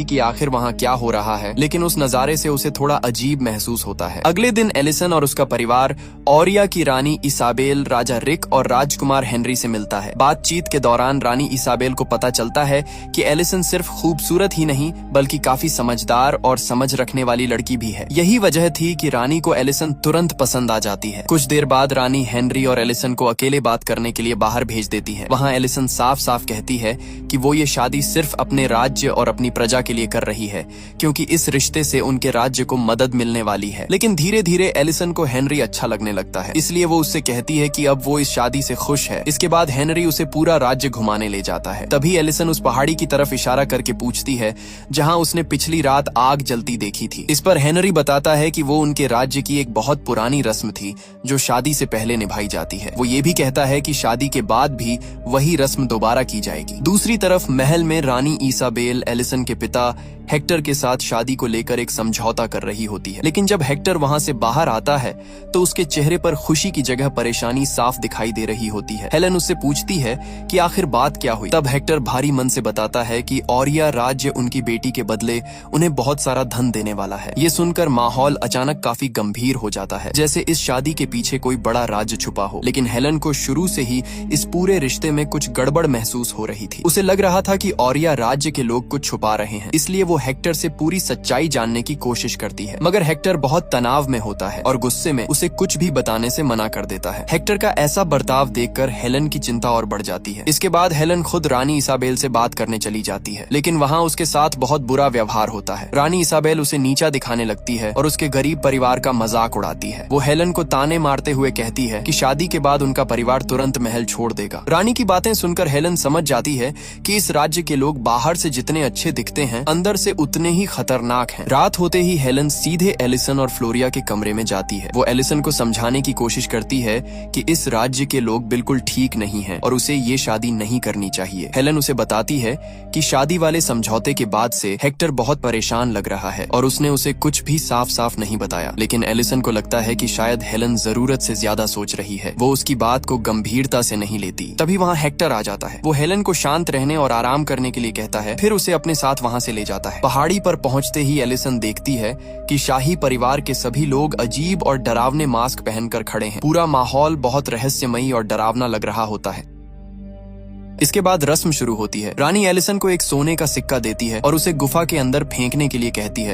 कि आखिर वहाँ क्या हो रहा है, लेकिन उस नजारे से उसे थोड़ा अजीब महसूस होता है। अगले दिन एलिसन और उसका परिवार ओरिया की रानी इसाबेल, राजा रिक और राजकुमार हेनरी से मिलता है। बातचीत के दौरान रानी इसाबेल को पता चलता है कि एलिसन सिर्फ खूबसूरत ही नहीं बल्कि काफी समझदार और समझ रखने वाली लड़की भी है। यही वजह थी कि रानी को एलिसन तुरंत पसंद आ जाती है। कुछ देर बाद रानी हेनरी और एलिसन को अकेले बात करने के लिए बाहर भेज देती है। वहाँ एलिसन साफ साफ कहती है कि वो ये शादी सिर्फ अपने राज्य और अपनी प्रजा के लिए कर रही है, क्योंकि इस रिश्ते से उनके राज्य को मदद मिलने वाली है। लेकिन धीरे धीरे एलिसन को हेनरी अच्छा लगने लगता है, इसलिए वो उससे कहती है कि अब वो इस शादी से खुश है। इसके बाद हेनरी उसे पूरा राज्य घुमाने ले जाता है। तभी एलिसन उस पहाड़ी की तरफ इशारा करके पूछती है जहाँ उसने पिछली रात आग जलती देखी थी। इस पर हेनरी बताता है कि वो उनके राज्य की एक बहुत पुरानी रस्म थी जो शादी से पहले निभाई जाती है। वो ये भी कहता है कि शादी के बाद भी वही रस्म दोबारा की जाएगी। दूसरी तरफ महल में रानी इसाबेल एलिसन के पिता हेक्टर के साथ शादी को लेकर एक समझौता कर रही होती है। लेकिन जब हेक्टर वहां से बाहर आता है तो उसके चेहरे पर खुशी की जगह परेशानी साफ दिखाई दे रही होती है। हेलेन उससे पूछती है कि आखिर बात क्या हुई। तब हेक्टर भारी मन से बताता है कि ओरिया राज्य उनकी बेटी के बदले उन्हें बहुत सारा धन देने वाला है। ये सुनकर माहौल अचानक काफी गंभीर हो जाता है, जैसे इस शादी के पीछे कोई बड़ा राज छुपा हो। लेकिन हेलेन को शुरू से ही इस पूरे रिश्ते में कुछ गड़बड़ महसूस हो रही थी। उसे लग रहा था कि ओरिया राज्य के लोग कुछ छुपा रहे हैं, इसलिए वो हेक्टर से पूरी सच्चाई जानने की कोशिश करती है। मगर हेक्टर बहुत तनाव में होता है और गुस्से में उसे कुछ भी बताने से मना कर देता है। हेक्टर का ऐसा बर्ताव देखकर हेलेन की चिंता और बढ़ जाती है। इसके बाद हेलेन खुद रानी इसाबेल से बात करने चली जाती है, लेकिन वहाँ उसके साथ बहुत बुरा व्यवहार होता है। रानी इसाबेल उसे नीचा दिखाने लगती है और उसके गरीब परिवार का मजाक उड़ाती है। वो हेलेन को ताने मारते हुए कहती है कि शादी के बाद उनका परिवार तुरंत महल छोड़ देगा। रानी की बातें सुनकर हेलेन समझ जाती है कि इस राज्य के लोग बाहर से जितने अच्छे दिखते हैं अंदर से उतने ही खतरनाक हैं। रात होते ही हेलेन सीधे एलिसन और फ्लोरिया के कमरे में जाती है। वो एलिसन को समझाने की कोशिश करती है कि इस राज्य के लोग बिल्कुल ठीक नहीं हैं और उसे ये शादी नहीं करनी चाहिए। हेलेन उसे बताती है कि शादी वाले समझौते के बाद से हेक्टर बहुत परेशान लग रहा है और उसने उसे कुछ भी साफ साफ नहीं बताया। लेकिन एलिसन को लगता है कि शायद हेलेन जरूरत से ज्यादा सोच रही है। वो उसकी बात को गंभीरता से नहीं लेती। तभी वहाँ हेक्टर आ जाता है। वो हेलेन को शांत रहने और आराम करने के लिए कहता है, फिर उसे अपने साथ वहाँ से ले जाता है। पहाड़ी पर पहुंचते ही एलिसन देखती है कि शाही परिवार के सभी लोग अजीब और डरावने मास्क पहनकर खड़े हैं। पूरा माहौल बहुत रहस्यमयी और डरावना लग रहा होता है। इसके बाद रस्म शुरू होती है। रानी एलिसन को एक सोने का सिक्का देती है और उसे गुफा के अंदर फेंकने के लिए कहती है।